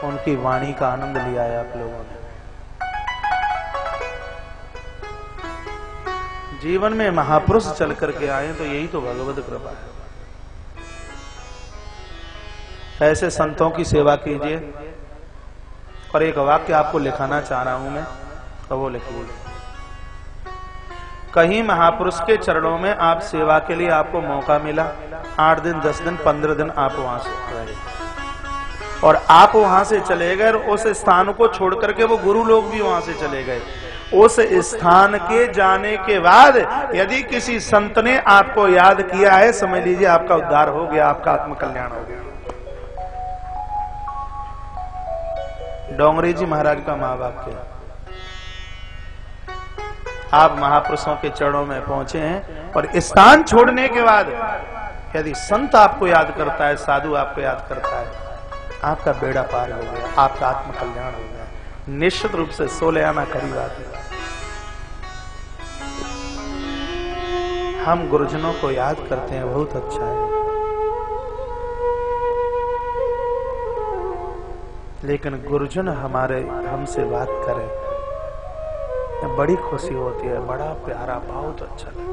उनकी वाणी का आनंद लिया है आप लोगों ने। जीवन में महापुरुष चल करके आए तो यही तो भगवत कृपा है। ऐसे संतों की सेवा कीजिए। और एक वाक्य आपको लिखाना चाह रहा हूं मैं, तो वो लिखिए। कहीं महापुरुष के चरणों में आप सेवा के लिए आपको मौका मिला, 8 दिन 10 दिन 15 दिन आप वहां से रहे और आप वहां से चले गए, उस स्थान को छोड़ करके वो गुरु लोग भी वहां से चले गए। उस स्थान के जाने के बाद यदि किसी संत ने आपको याद किया है, समझ लीजिए आपका उद्धार हो गया, आपका आत्मकल्याण हो गया। डोंगरी जी महाराज का महावाक्य। आप महापुरुषों के चरणों में पहुंचे हैं और स्थान छोड़ने के बाद यदि संत आपको याद करता है, साधु आपको याद करता है, आपका बेड़ा पार हो गया, आपका आत्मकल्याण हो गया। निश्चित रूप से 16 आना करीब आती है। हम गुरुजनों को याद करते हैं, बहुत अच्छा है, लेकिन गुरुजन हमारे हमसे बात करें, बड़ी खुशी होती है, बड़ा प्यारा, बहुत अच्छा लगता है।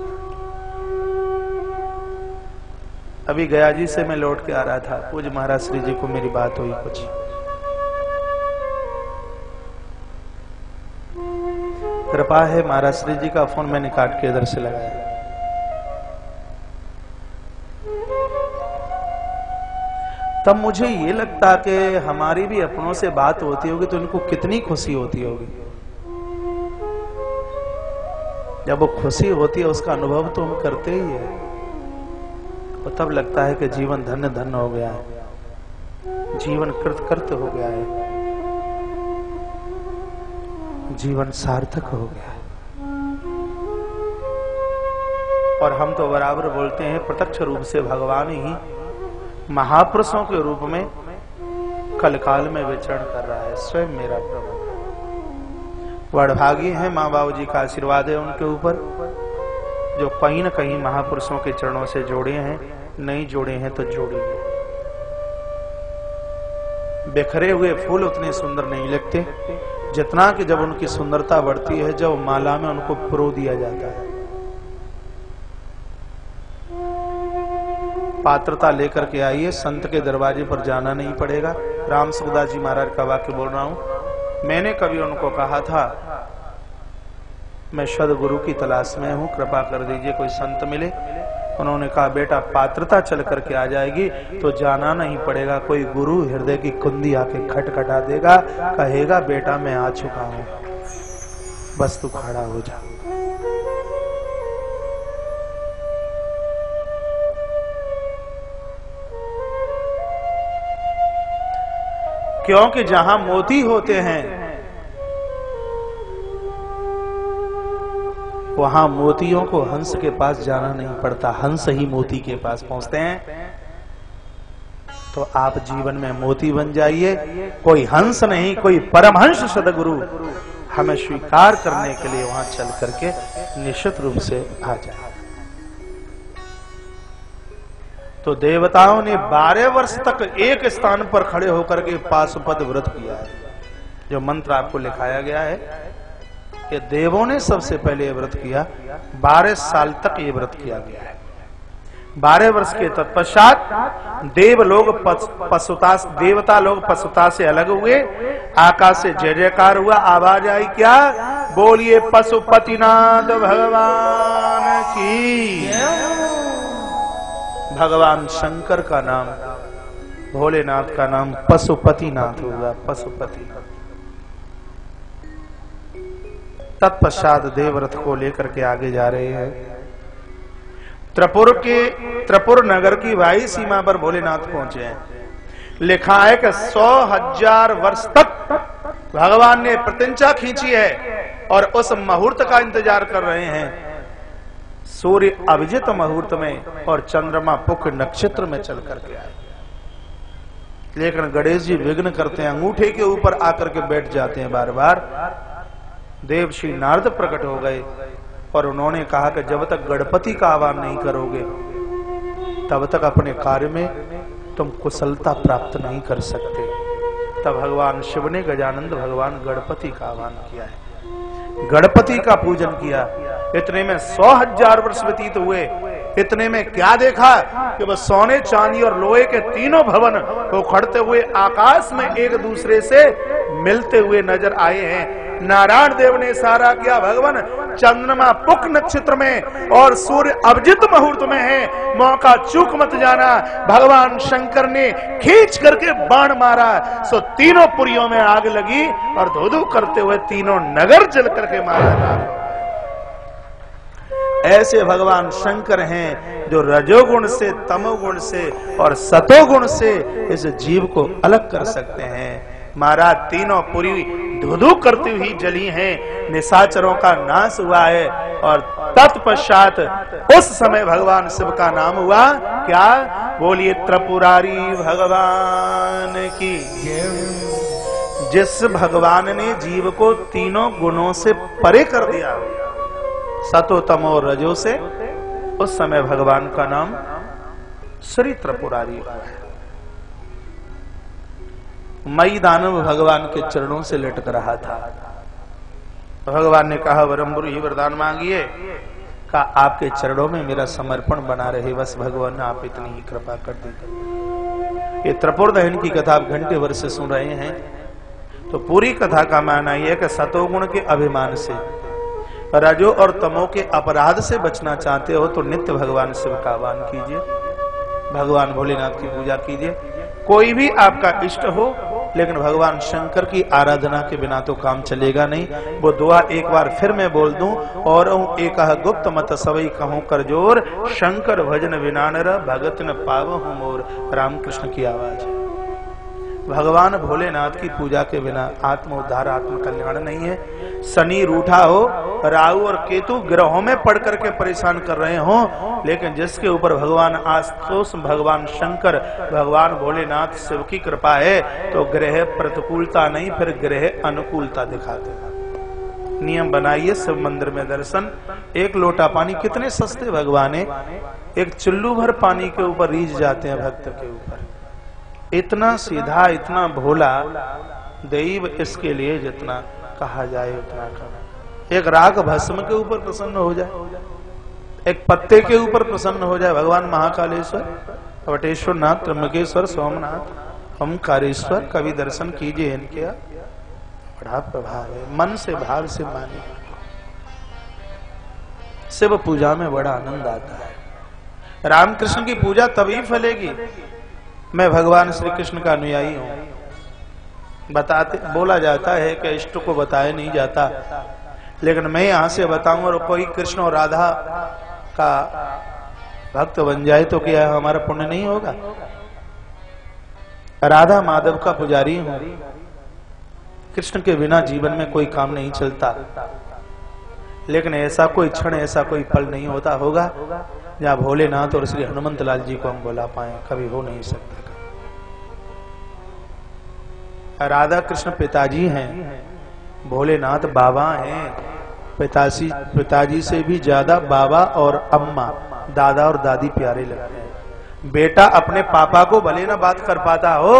अभी गया जी से मैं लौट के आ रहा था, पूज्य महाराज श्री जी को मेरी बात हुई कुछ। कृपा है महाराज श्री जी का फोन मैंने काट के इधर से लगाया। तब मुझे ये लगता कि हमारी भी अपनों से बात होती होगी तो इनको कितनी खुशी होती होगी। जब वो खुशी होती है उसका अनुभव तो हम करते ही है, और तब लगता है कि जीवन धन्य धन्य हो गया है, जीवन कृतकृत्य हो गया है, जीवन सार्थक हो गया है। और हम तो बराबर बोलते हैं प्रत्यक्ष रूप से भगवान ही महापुरुषों के रूप में कलकाल में विचरण कर रहा है, स्वयं मेरा प्रभु। वडभागी है, माँ बाबू जी का आशीर्वाद है उनके ऊपर, जो कहीं न कहीं महापुरुषों के चरणों से जोड़े हैं, नहीं जोड़े हैं तो जोड़ेंगे। बिखरे हुए फूल उतने सुंदर नहीं लगते जितना कि जब उनकी सुंदरता बढ़ती है, जब माला में उनको पिरो दिया जाता है। पात्रता लेकर के आइए, संत के दरवाजे पर जाना नहीं पड़ेगा। राम सुखदास जी महाराज का वाक्य बोल रहा हूं। मैंने कभी उनको कहा था, मैं सद्गुरु की तलाश में हूं, कृपा कर दीजिए कोई संत मिले। उन्होंने कहा, बेटा पात्रता चल करके आ जाएगी तो जाना नहीं पड़ेगा, कोई गुरु हृदय की कुंदी आके खटखटा देगा, कहेगा बेटा मैं आ चुका हूं, बस तू खड़ा हो जा। क्योंकि जहां मोती होते हैं वहां मोतियों को हंस के पास जाना नहीं पड़ता, हंस ही मोती के पास पहुंचते हैं। तो आप जीवन में मोती बन जाइए। कोई हंस नहीं, कोई परमहंस सद्गुरु हमें स्वीकार करने के लिए वहां चल करके निश्चित रूप से आ जाए। तो देवताओं ने 12 वर्ष तक एक स्थान पर खड़े होकर के पाशुपत व्रत किया है। जो मंत्र आपको लिखाया गया है कि देवों ने सबसे पहले ये व्रत किया, 12 साल तक ये व्रत किया गया है। 12 वर्ष के तत्पश्चात देवता लोग पशुता से अलग हुए, आकाश से जय जयकार हुआ, आवाज आई क्या? बोलिए पशुपतिनाथ भगवान की। भगवान शंकर का नाम, भोलेनाथ का नाम पशुपतिनाथ हुआ, पशुपति। तत्पश्चात देवव्रत को लेकर के आगे जा रहे हैं। त्रिपुर नगर की वायु सीमा पर भोलेनाथ पहुंचे हैं। लिखा है कि 100,000 वर्ष तक भगवान ने प्रतिज्ञा खींची है और उस मुहूर्त का इंतजार कर रहे हैं। सूर्य अभिजित मुहूर्त में और चंद्रमा पुख नक्षत्र में चल करके आए, लेकिन गणेश जी विघ्न करते हैं, अंगूठे के ऊपर आकर के बैठ जाते हैं बार बार। देव श्री नारद प्रकट हो गए और उन्होंने कहा कि जब तक गणपति का आह्वान नहीं करोगे तब तक अपने कार्य में तुम कुशलता प्राप्त नहीं कर सकते। तब भगवान शिव ने गजानंद भगवान गणपति का आह्वान किया है, गणपति का पूजन किया। इतने में 100,000 वर्ष व्यतीत हुए। इतने में क्या देखा कि वह सोने चांदी और लोहे के तीनों भवन वो खड़ते हुए आकाश में एक दूसरे से मिलते हुए नजर आए हैं। नारायण देव ने इशारा किया, भगवान चंद्रमा पुक नक्षत्र में और सूर्य अभिजित मुहूर्त में है, मौका चूक मत जाना। भगवान शंकर ने खींच करके बाण मारा, सो तीनों पुरियों में आग लगी और धो-धो करते हुए तीनों नगर जल करके मारा जा। ऐसे भगवान शंकर हैं जो रजोगुण से, तमोगुण से और सतोगुण से इस जीव को अलग कर सकते हैं। महाराज तीनों पुरी धुधु करती हुई जली हैं, निशाचरों का नाश हुआ है। और तत्पश्चात उस समय भगवान शिव का नाम हुआ क्या? बोलिए त्रिपुरारी भगवान की। जिस भगवान ने जीव को तीनों गुणों से परे कर दिया, सतो तमो रजो से, उस समय भगवान का नाम श्री त्रिपुरारी हुआ है। मई दानव भगवान के चरणों से लटक रहा था। भगवान ने कहा, वरम्बुर ही वरदान मांगिए। कहा, आपके चरणों में मेरा समर्पण बना रहे, बस भगवान आप इतनी ही कृपा कर दीजिए। ये त्रिपुर दहन की कथा आप घंटे भर से सुन रहे हैं, तो पूरी कथा का मानना यह है कि सतोगुण के अभिमान से, रजो और तमो के अपराध से बचना चाहते हो तो नित्य भगवान शिव का आह्वान कीजिए, भगवान भोलेनाथ की पूजा कीजिए। कोई भी आपका इष्ट हो, लेकिन भगवान शंकर की आराधना के बिना तो काम चलेगा नहीं। वो दुआ एक बार फिर मैं बोल दूं, और एक गुप्त मत सवई कहूं कर जोर, शंकर भजन बिना नर भगत न पावहु मोर। रामकृष्ण की आवाज है। भगवान भोलेनाथ की पूजा के बिना आत्म उद्धार, आत्म कल्याण नहीं है। शनि रूठा हो, राहु और केतु ग्रहों में पड़ करके परेशान कर रहे हो, लेकिन जिसके ऊपर भगवान आस्तोष, भगवान शंकर, भगवान भोलेनाथ शिव की कृपा है, तो ग्रह प्रतिकूलता नहीं, फिर ग्रह अनुकूलता दिखाते हैं। नियम बनाइए शिव मंदिर में दर्शन। एक लोटा पानी कितने सस्ते भगवान है, एक चुल्लू भर पानी के ऊपर रीझ जाते हैं भक्त के ऊपर। इतना सीधा, इतना भोला दैव, इसके लिए जितना कहा जाए उतना कहा। एक राग भस्म के ऊपर प्रसन्न हो जाए, एक पत्ते के ऊपर प्रसन्न हो जाए। भगवान महाकालेश्वर, वटेश्वर नाथ, त्र्यंबकेश्वर, सोमनाथ, ओमकारेश्वर, कभी दर्शन कीजिए इनके, बड़ा प्रभाव है। मन से भाव से माने, शिव पूजा में बड़ा आनंद आता है। रामकृष्ण की पूजा तभी फलेगी। मैं भगवान श्री कृष्ण का अनुयायी हूं। बताते, बोला जाता है कि इष्ट को बताया नहीं जाता, लेकिन मैं यहां से बताऊं और कोई कृष्ण और राधा का भक्त बन जाए तो क्या हमारा पुण्य नहीं होगा? राधा माधव का पुजारी हूं। कृष्ण के बिना जीवन में कोई काम नहीं चलता, लेकिन ऐसा कोई क्षण, ऐसा कोई पल नहीं होता होगा जहां भोलेनाथ और श्री हनुमंत लाल जी को हम बुला पाए। कभी हो नहीं सकता। राधा कृष्ण पिताजी हैं, भोलेनाथ बाबा हैं। पिताजी से भी ज्यादा बाबा और अम्मा, दादा और दादी प्यारे लगते हैं। बेटा अपने पापा को भले ना बात कर पाता हो,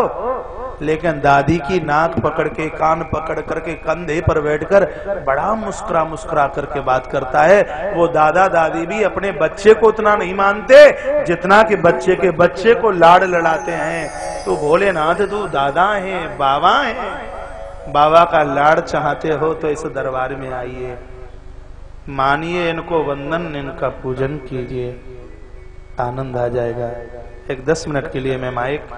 लेकिन दादी की नाक पकड़ के, कान पकड़ करके, कंधे पर बैठकर बड़ा मुस्कुरा मुस्कुरा करके बात करता है। वो दादा दादी भी अपने बच्चे को उतना नहीं मानते जितना कि बच्चे के बच्चे को लाड़ लड़ाते हैं। तो भोलेनाथ तू दादा है, बाबा है। बाबा का लाड़ चाहते हो तो इस दरबार में आइए, मानिए इनको वंदन, इनका पूजन कीजिए, आनंद आ जाएगा। एक 10 मिनट के लिए मैं माइक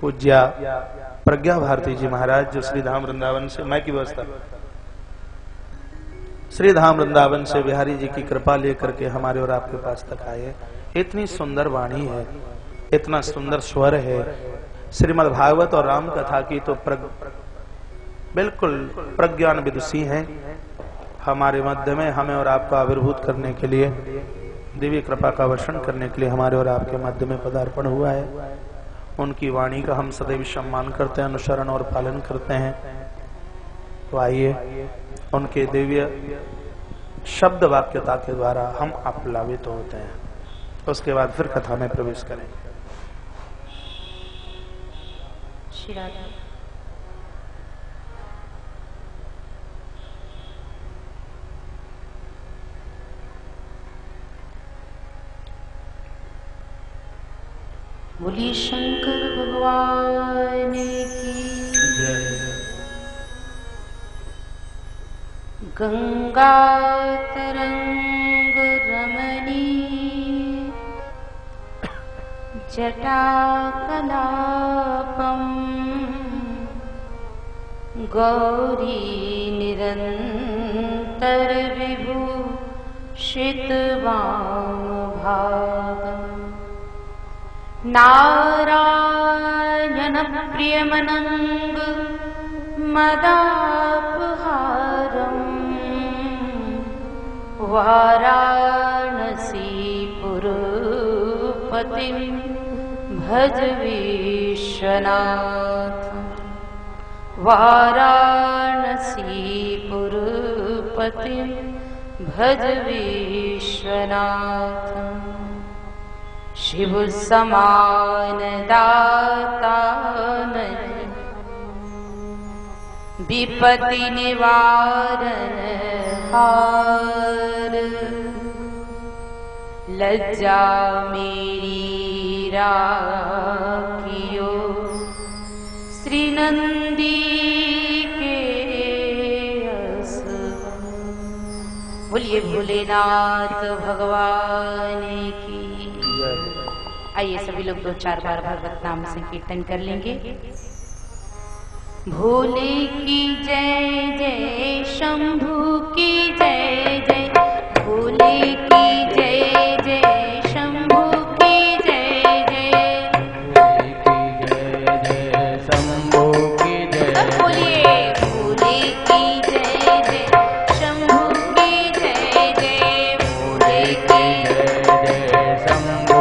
पूज्या प्रज्ञा भारती जी महाराज, जो श्री धाम वृंदावन से, माइक की व्यवस्था, श्री धाम वृंदावन से बिहारी जी की कृपा लेकर के हमारे और आपके पास तक आए। इतनी सुंदर वाणी है, इतना सुंदर स्वर है। श्रीमद् भागवत और राम कथा की तो बिल्कुल प्रज्ञान विदुषी हैं। हमारे मध्य में हमें और आपको आविर्भूत करने के लिए, दिव्य कृपा का वर्षण करने के लिए हमारे और आपके मध्य में पदार्पण हुआ है। उनकी वाणी का हम सदैव सम्मान करते हैं, अनुसरण और पालन करते हैं। तो आइए उनके दिव्य शब्द वाक्यता के द्वारा हम आप्लावित होते हैं, उसके बाद फिर कथा में प्रवेश करेंगे। बोलिए शंकर भगवान की जय। गंगा तरंग रमणीय जटाकलापम गौरी निरंतर विभूषित वामभागम् नारायण प्रियमनंग मदापहारम् वाराणसीपुरपतिं भज विश्वनाथम् वाराणसीपुरपतिं भज विश्वनाथम् शिव समान दाता नहीं विपत्ति निवारण हार लज्जा मेरी राखियो श्री नंदी के अस। बोलिए भोलेनाथ भगवान की। आइए सभी लोग 2-4 बार भगवत नाम से कीर्तन कर लेंगे। भोले की जय जय, शंभू की जय जय, भोले की जय जय, शंभू की जय जय, भोले की जय जय, शंभू की जय। बोलिए भोले की जय जय, शंभू की जय जय, भोले की जय जय, शंभू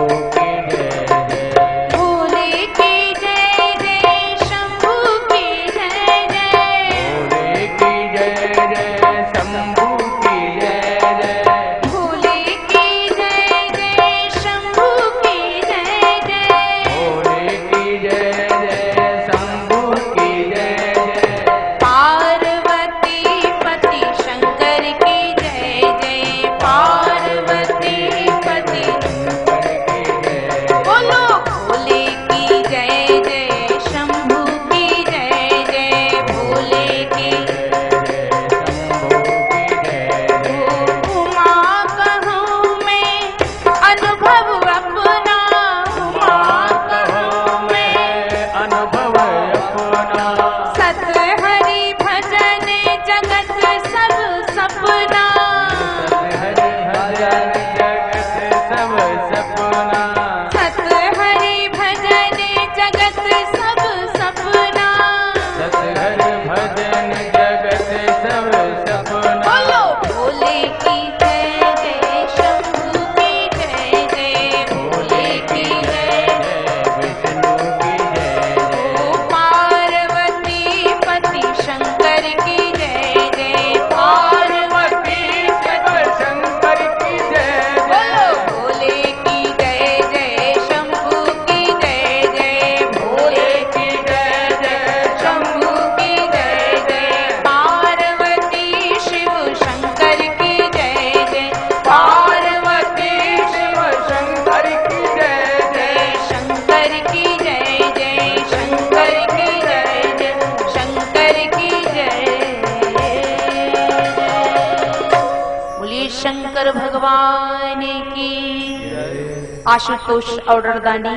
आशुतोष औडरदानी,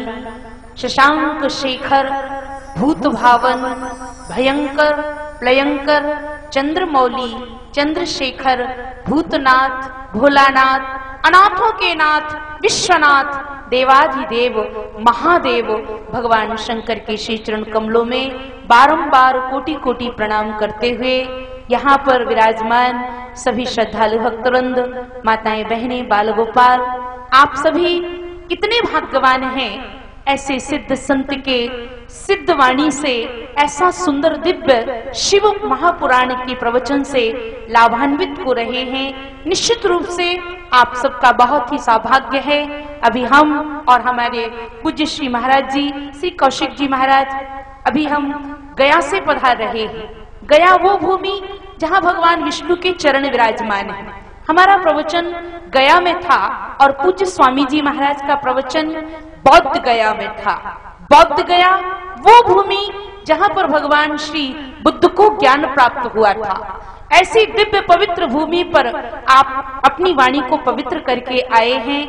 शशांक शेखर, भूत भावन, भयंकर, प्लयंकर, चंद्रमौली, चंद्रशेखर, भूतनाथ, भोलानाथ, अनाथों के नाथ, विश्वनाथ, देवाधिदेव, महादेव भगवान शंकर के श्री चरण कमलों में बारंबार कोटि कोटि प्रणाम करते हुए यहाँ पर विराजमान सभी श्रद्धालु भक्तवृंद, माताएं, बहनें, बाल गोपाल, आप सभी कितने भाग्यवान हैं ऐसे सिद्ध संत के सिद्ध वाणी से, ऐसा सुंदर दिव्य शिव महापुराण के प्रवचन से लाभान्वित हो रहे हैं। निश्चित रूप से आप सबका बहुत ही सौभाग्य है। अभी हम और हमारे पूज्य श्री महाराज जी, श्री कौशिक जी महाराज, अभी हम गया से पधार रहे हैं। गया वो भूमि जहाँ भगवान विष्णु के चरण विराजमान है। हमारा प्रवचन गया में था और पूज्य स्वामी जी महाराज का प्रवचन बौद्ध गया में था। बौद्ध गया वो भूमि जहां पर भगवान श्री बुद्ध को ज्ञान प्राप्त हुआ था। ऐसी दिव्य पवित्र भूमि पर आप अपनी वाणी को पवित्र करके आए हैं,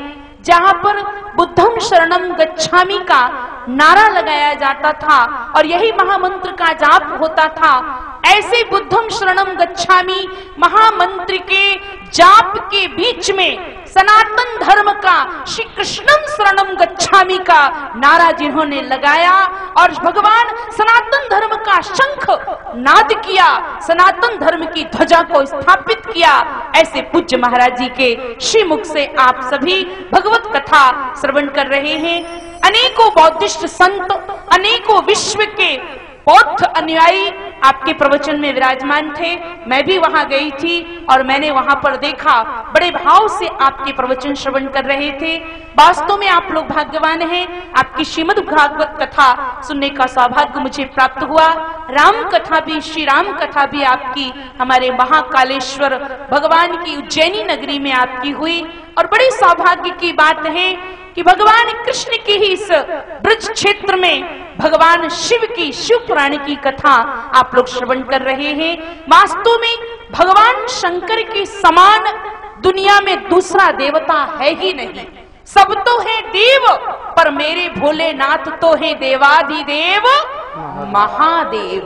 जहां पर बुद्धम शरणम गच्छामि का नारा लगाया जाता था और यही महामंत्र का जाप होता था। ऐसे बुद्धम शरणम गच्छामि महामंत्र के जाप के बीच में सनातन धर्म का श्री कृष्णम शरणम गच्छामि का नारा जिन्होंने लगाया और भगवान सनातन धर्म का शंख नाद किया, सनातन धर्म की ध्वजा को स्थापित किया, ऐसे पूज्य महाराज जी के श्रीमुख से आप सभी भगवत कथा श्रवण कर रहे हैं। अनेकों बौद्धिस्ट संत, अनेकों विश्व के बौद्ध अनुयायी आपके प्रवचन में विराजमान थे। मैं भी वहां गई थी और मैंने वहां पर देखा, बड़े भाव से आपके प्रवचन श्रवण कर रहे थे। वास्तव में आप लोग भाग्यवान हैं, आपकी श्रीमद् भागवत कथा सुनने का सौभाग्य मुझे प्राप्त हुआ। राम कथा भी, श्री राम कथा भी आपकी हमारे महाकालेश्वर भगवान की उज्जैनी नगरी में आपकी हुई। और बड़ी सौभाग्य की बात है कि भगवान कृष्ण की ही इस ब्रज क्षेत्र में भगवान शिव की, शिव पुराण की कथा आप लोग श्रवण कर रहे हैं। वास्तव में भगवान शंकर के समान दुनिया में दूसरा देवता है ही नहीं। सब तो है देव, पर मेरे भोलेनाथ तो है देवाधिदेव महादेव।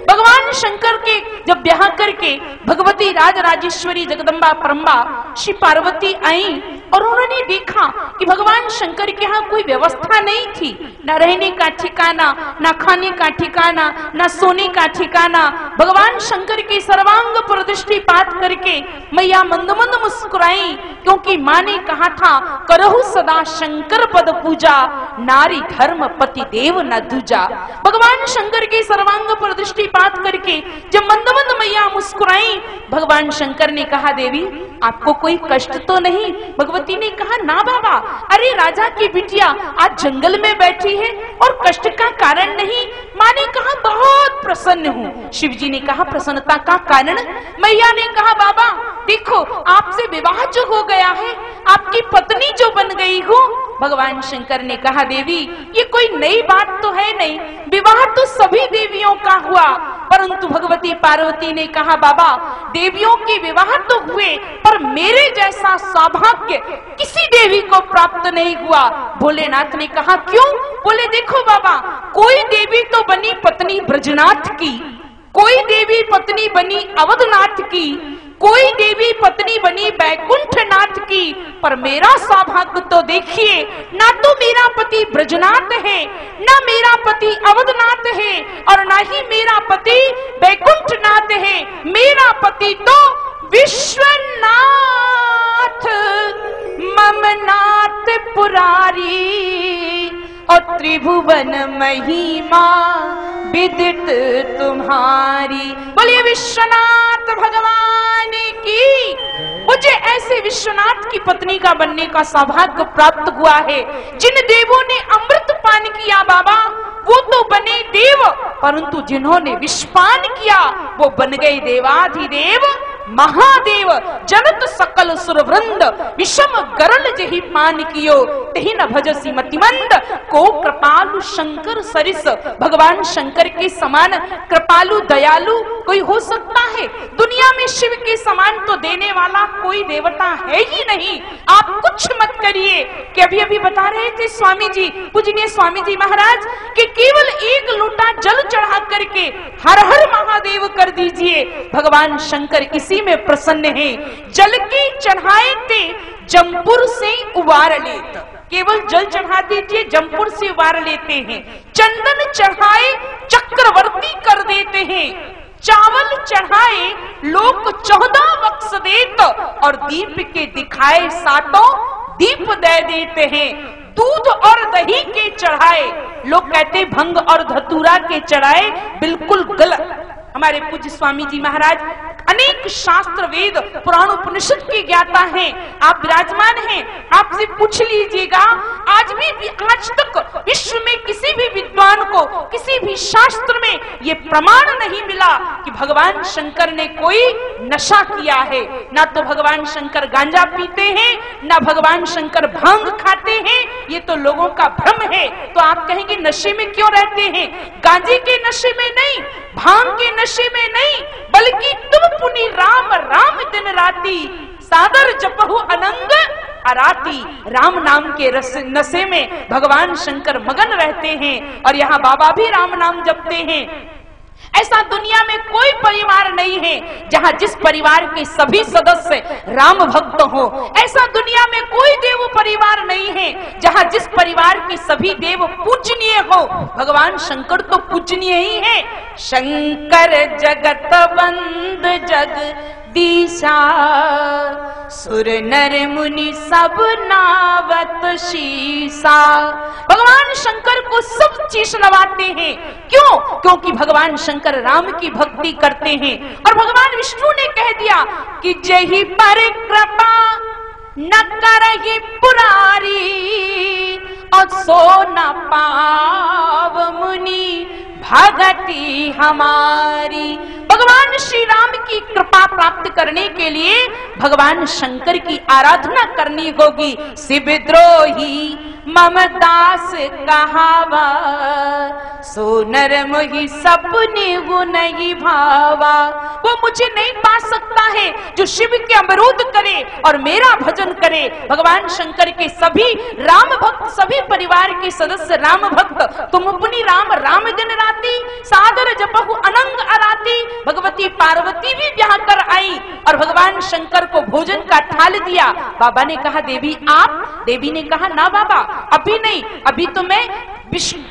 भगवान शंकर के जब ब्याह करके भगवती राजराजेश्वरी जगदम्बा परम्बा श्री पार्वती आई और उन्होंने देखा कि भगवान शंकर के यहाँ कोई व्यवस्था नहीं थी, न रहने का ठिकाना, न खाने का ठिकाना, न सोने का ठिकाना। भगवान शंकर की सर्वांग पर दृष्टिपात करके मैया मंद मंद मुस्कुराई, क्योंकि माँ ने कहा था करहु सदा शंकर पद पूजा, नारी धर्म पति देव न दूजा। भगवान शंकर के सर्वांग पर दृष्टिपात करके जब मंद मंद मैया मुस्कुराई, भगवान शंकर ने कहा देवी आपको कोई कष्ट तो नहीं? भगवती ने कहा ना बाबा, अरे राजा की बिटिया आज जंगल में बैठी है और कष्ट का कारण नहीं। माँ ने कहा बहुत प्रसन्न हूँ। शिव जी ने कहा प्रसन्नता का कारण? मैया ने कहा बाबा देखो आपसे विवाह जो हो गया है, आपकी पत्नी जो बन गई हो। भगवान शंकर ने कहा देवी ये कोई नई बात तो है नहीं, विवाह तो सभी देवियों का हुआ। परंतु भगवती पार्वती ने कहा बाबा देवियों के विवाह तो हुए, पर मेरे जैसा सौभाग्य किसी देवी को प्राप्त नहीं हुआ। भोलेनाथ ने कहा क्यों? बोले देखो बाबा कोई देवी तो बनी पत्नी ब्रजनाथ की, कोई देवी पत्नी बनी अवधनाथ की, कोई देवी पत्नी बनी बैकुंठनाथ की, पर मेरा सौभाग्य तो देखिए, ना तो मेरा पति ब्रजनाथ है, ना मेरा पति अवधनाथ है, और ना ही मेरा पति बैकुंठनाथ है। मेरा पति तो विश्वनाथ ममनाथ पुरारी, और त्रिभुवन महिमा विदित तुम्हारी। बोलिए विश्वनाथ भगवान की। मुझे ऐसे विश्वनाथ की पत्नी का बनने का सौभाग्य प्राप्त हुआ है। जिन देवों ने अमृत पान किया बाबा वो तो बने देव, परंतु जिन्होंने विषपान किया वो बन गए देवाधिदेव महादेव। जनत सकल सुर वृंद विषम गरल जही पान कियो, तही न भजसी मतिमंद को कृपालु शंकर सरिस। भगवान शंकर के समान कृपालु दयालु कोई हो सकता है? दुनिया में शिव के समान तो देने वाला कोई देवता है ही नहीं। आप कुछ मत करिए कि अभी अभी बता रहे थे स्वामी जी, पूजनीय स्वामी जी महाराज, कि केवल एक लोटा जल चढ़ा करके हर हर महादेव कर दीजिए। भगवान शंकर इसी में प्रसन्न है। जल की चढ़ाए थे जमपुर से उबार लेत, केवल जल चढ़ा दीजिए जमपुर से उबार लेते हैं। चंदन चढ़ाए चक्रवर्ती कर देते हैं। चावल चढ़ाए लोग 14 बक्स देत, और दीप के दिखाए सातों दीप दे देते हैं। दूध और दही के चढ़ाए लोग कहते भंग और धतूरा के चढ़ाए, बिल्कुल गलत। हमारे पूज्य स्वामी जी महाराज अनेक शास्त्र वेद पुराण उपनिषद के ज्ञाता हैं, आप विराजमान हैं। आपसे पूछ लीजिएगा, आज तक विश्व में किसी भी विद्वान को किसी भी शास्त्र में ये प्रमाण नहीं मिला कि भगवान शंकर ने कोई नशा किया है। ना तो भगवान शंकर गांजा पीते हैं, ना भगवान शंकर भांग खाते हैं, ये तो लोगों का भ्रम है। तो आप कहेंगे नशे में क्यों रहते हैं? गांजे के नशे में नहीं, भांग के नशे में नहीं, बल्कि तुम पुनि राम राम दिन राती सादर जपहु अनंग अराती। राम नाम के नशे में भगवान शंकर मगन रहते हैं और यहाँ बाबा भी राम नाम जपते हैं। ऐसा दुनिया में कोई परिवार नहीं है जहां जिस परिवार के सभी सदस्य राम भक्त हो। ऐसा दुनिया में कोई देव परिवार नहीं है जहां जिस परिवार के सभी देव पूजनीय हो। भगवान शंकर तो पूजनीय ही है। शंकर जगत बंद जगदीशा, सुर नर मुनि सब नावत शीसा। भगवान शंकर को सब चीज नवाते हैं। क्यों? क्योंकि भगवान शंकर राम की भक्ति करते हैं। और भगवान विष्णु ने कह दिया कि जही पर कृपा न करहि पुरारी, और सो न पाव मुनि भगति हमारी। भगवान श्री राम की कृपा प्राप्त करने के लिए भगवान शंकर की आराधना करनी होगी। शिवद्रोही मम दास कहावा, सो नर मोहि सपने वो नहीं भावा। वो मुझे नहीं पा सकता है जो शिव के अमरूद करे और मेरा भजन करे। भगवान शंकर के सभी राम भक्त, सभी परिवार के सदस्य राम भक्त, तुम अपनी राम राम दिन राती सादर जपहु अनंग अराती। भगवती पार्वती भी ब्याह कर आई और भगवान शंकर को भोजन का थाल दिया। बाबा ने कहा देवी आप? देवी ने कहा ना बाबा अभी नहीं, अभी तो मैं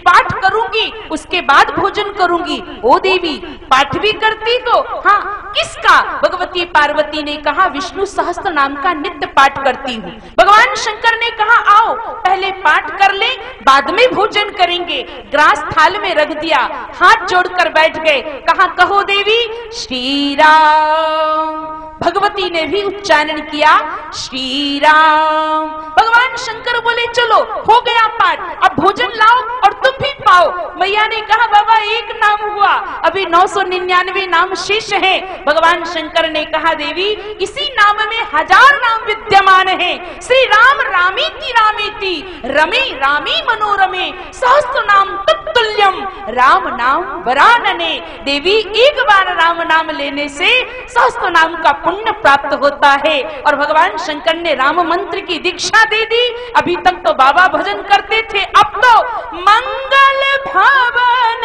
पाठ करूंगी, उसके बाद भोजन करूंगी। ओ देवी पाठ भी करती तो? हाँ। किसका? भगवती पार्वती ने कहा विष्णु सहस्त्र नाम का नित्य पाठ करती हूँ। भगवान शंकर ने कहा आओ पहले पाठ कर ले, बाद में भोजन करेंगे। ग्रास थाल में रख दिया, हाथ जोड़कर बैठ गए। कहा कहो देवी श्री राम। भगवती ने भी उच्चारण किया श्री राम। भगवान शंकर बोले चलो हो गया पाठ, अब भोजन लाओ और तुम भी पाओ। मैया ने कहा बाबा एक नाम हुआ, अभी 999 नाम शेष है। भगवान शंकर ने कहा देवी इसी नाम में 1000 नाम विद्यमान है। श्री राम रामीति रामीति रमे रामी मनोरमे, सहस्त्र नाम तत्तुल्यम राम नाम वरानने। देवी एक बार राम नाम लेने से सहस्त्र नाम का पुण्य प्राप्त होता है। और भगवान शंकर ने राम मंत्र की दीक्षा दे दी। अभी तक तो बाबा भजन करते थे, अब तो मंगल भवन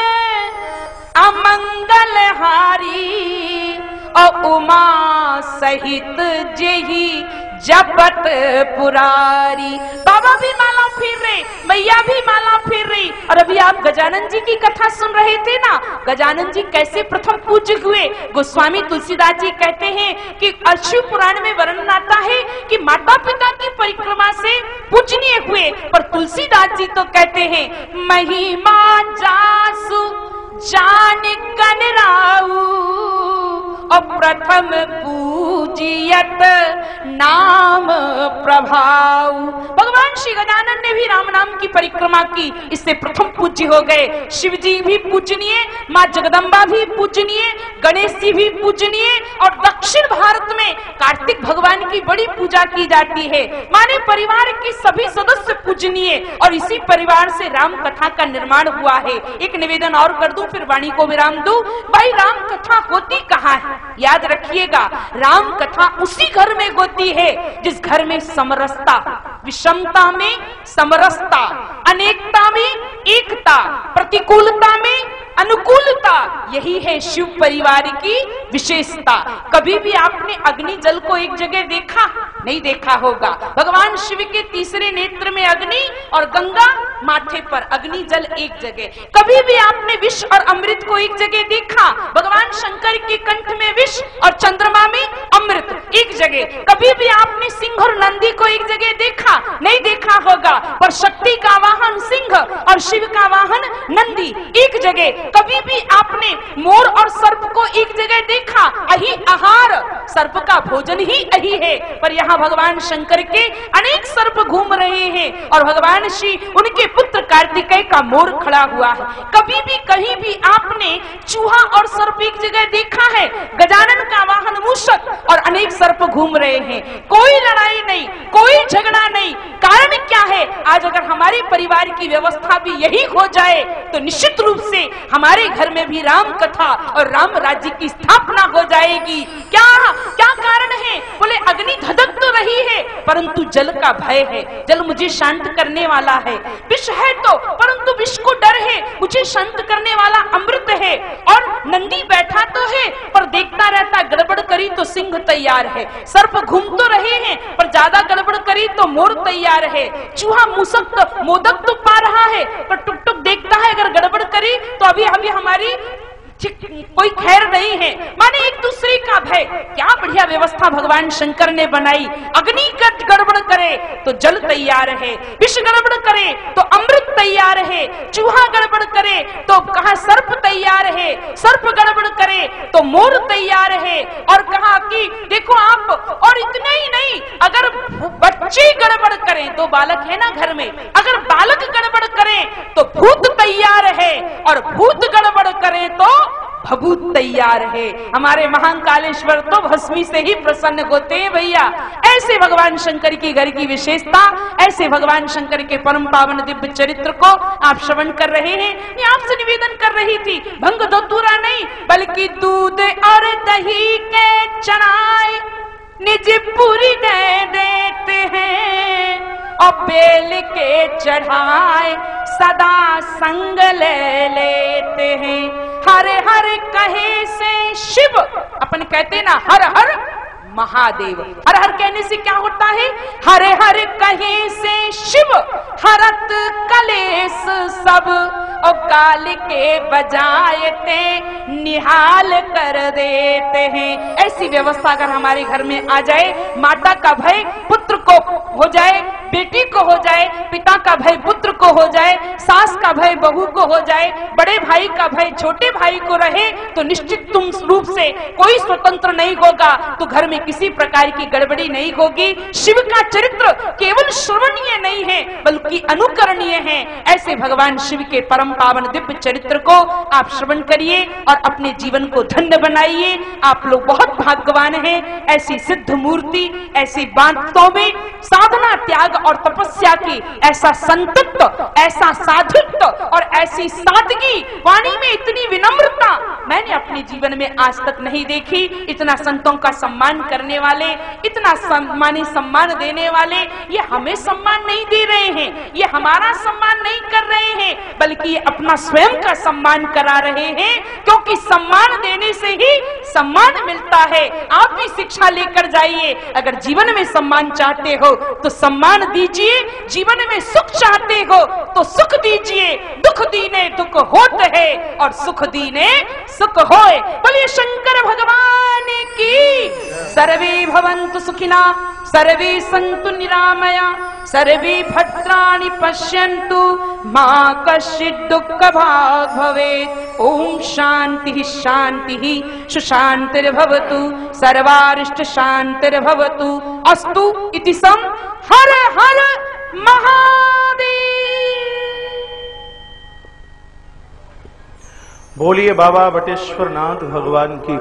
अमंगल हारी, और उमा सहित जेही जपत पुरारी। बाबा भी माला फिर रहे, मैया भी माला फिर रही। और अभी आप गजानन जी की कथा सुन रहे थे ना, गजानन जी कैसे प्रथम पूज्य हुए। गोस्वामी तुलसीदास जी कहते हैं कि शिव पुराण में वर्णन आता है कि माता पिता की परिक्रमा से पूजनीय हुए, पर तुलसीदास जी तो कहते हैं महिमा जासु जान कनराऊ, और प्रथम पूजियत नाम प्रभाव। भगवान श्री गजानन ने भी राम नाम की परिक्रमा की, इससे प्रथम पूज्य हो गए। शिव जी भी पूजनीय, माँ जगदम्बा भी पूजनीय, गणेश जी भी पूजनीय, और दक्षिण भारत में कार्तिक भगवान की बड़ी पूजा की जाती है। माने परिवार के सभी सदस्य पूजनीय, और इसी परिवार से राम कथा का निर्माण हुआ है। एक निवेदन और कर दूं फिर वाणी को विराम दूं। भाई राम कथा होती कहाँ है? याद रखिएगा राम कथा उसी घर में होती है जिस घर में समरसता, विषमता में समरसता, अनेकता में एकता, प्रतिकूलता में अनुकूलता, यही है शिव परिवार की विशेषता। कभी भी आपने अग्नि जल को एक जगह देखा? नहीं देखा होगा। भगवान शिव के तीसरे नेत्र में अग्नि और गंगा माथे पर, अग्नि जल एक जगह। कभी भी आपने विष और अमृत को एक जगह देखा? भगवान शंकर के कंठ में विष और चंद्रमा में अमृत एक जगह। कभी भी आपने सिंह और नंदी को एक जगह देखा? नहीं देखा होगा। पर शक्ति का वाहन सिंह और शिव का वाहन नंदी एक जगह। कभी भी आपने मोर और सर्प को जगह देखा अहि आहार, सर्प का भोजन ही अहि है, पर यहाँ भगवान शंकर के अनेक सर्प घूम रहे हैं और भगवान श्री उनके पुत्र कार्तिकेय का मोर खड़ा हुआ है। कभी भी कहीं भी आपने चूहा और सर्प एक जगह देखा है? गजानन का वाहन मूषक और अनेक सर्प घूम रहे हैं, कोई लड़ाई नहीं, कोई झगड़ा नहीं। कारण क्या है? आज अगर हमारे परिवार की व्यवस्था भी यही हो जाए तो निश्चित रूप से हमारे घर में भी राम कथा और राम राज्य की स्थापना हो जाएगी। क्या क्या कारण है? बोले अग्नि धधक तो रही है परंतु जल का भय है, जल मुझे शांत करने वाला है। विष है तो, परंतु विष को डर है, मुझे शांत करने वाला अमृत है। और नंदी बैठा तो है पर देखता रहता, गड़बड़ करी तो सिंह तैयार है। सर्प घूम तो रहे हैं पर ज्यादा गड़बड़ करी तो मोर तैयार है। चूहा मूसक मोदक तो पा रहा है पर टुक टुक देखता है, अगर गड़बड़ करी तो अभी अभी हमारी कोई खैर नहीं है। माने एक दूसरे का भय। क्या बढ़िया व्यवस्था भगवान शंकर ने बनाई। अग्नि गड़बड़ करे तो जल तैयार है, विष गड़बड़ करे तो अमृत तैयार है, चूहा गड़बड़ करे तो कहा सर्प तैयार है, सर्प गड़बड़ करे तो मोर तैयार है। और कहा कि देखो आप, और इतने ही नहीं, अगर बच्चे गड़बड़ करें तो बालक है ना घर में, अगर बालक गड़बड़ करें तो भूत तैयार है, और भूत गड़बड़ करें तो भभूत तैयार है। हमारे महान कालेश्वर तो भस्मी से ही प्रसन्न होते हैं भैया। ऐसे भगवान शंकर की घर की विशेषता, ऐसे भगवान शंकर के परम पावन दिव्य चरित्र को आप श्रवण कर रहे हैं। मैं आपसे निवेदन कर रही थी, भंग धतूरा नहीं बल्कि दूध और दही के चढ़ाए निज पूरी दे देते हैं, और बेल के चढ़ाए सदा संग ले लेते हैं। हर हर कहे से शिव, अपन कहते ना हर हर महादेव, हर हर कहने से क्या होता है? हर हर कहे से शिव हरत कलेश सब, और गाल के बजाय ते निहाल कर देते हैं। ऐसी व्यवस्था अगर हमारे घर में आ जाए, माता का भय पुत्र को हो जाए, बेटी को हो जाए, पिता का भय पुत्र को हो जाए, सास का भय बहू को हो जाए, बड़े भाई का भय छोटे भाई को रहे, तो निश्चित तुम रूप से कोई स्वतंत्र नहीं होगा, तो घर में किसी प्रकार की गड़बड़ी नहीं होगी। शिव का चरित्र केवल श्रवणीय नहीं है बल्कि अनुकरणीय है। ऐसे भगवान शिव के परम पावन दिव्य चरित्र को आप श्रवण करिए और अपने जीवन को धन्य बनाइए। आप लोग बहुत भाग्यवान हैं। ऐसी सिद्ध मूर्ति, ऐसी बातों में साधना, त्याग और तपस्या की ऐसा संतत्व, ऐसा साधुत्व और ऐसी सादगी, वाणी में इतनी विनम्रता मैंने अपने जीवन में आज तक नहीं देखी। इतना संतों का सम्मान करने वाले, इतना सम्मान देने वाले, ये हमें सम्मान नहीं दे रहे हैं, ये हमारा सम्मान नहीं कर रहे हैं, बल्कि ये अपना स्वयं का सम्मान करा रहे हैं, क्योंकि सम्मान देने से ही सम्मान मिलता है। आप भी शिक्षा लेकर जाइए। अगर जीवन में सम्मान चाहते हो तो सम्मान दीजिए, जीवन में सुख चाहते हो तो सुख दीजिए। दुख दीने दुख होत है और सुख दीने सुख होए। बोलिए शंकर भगवान की। सर्वे भवन्तु सुखिना, सर्वे सन्तु निरामया, सर्वे भद्राणि पश्यन्तु, मा कश्चित् दुःखभाग् भवेत्। ओम शांति शांति सुशांतिर्भवतु, सर्वारिष्ट शांतिर्भवतु। अस्तु इति सम। हर हर महादेव। बोलिए बाबा बटेश्वर नाथ भगवान की।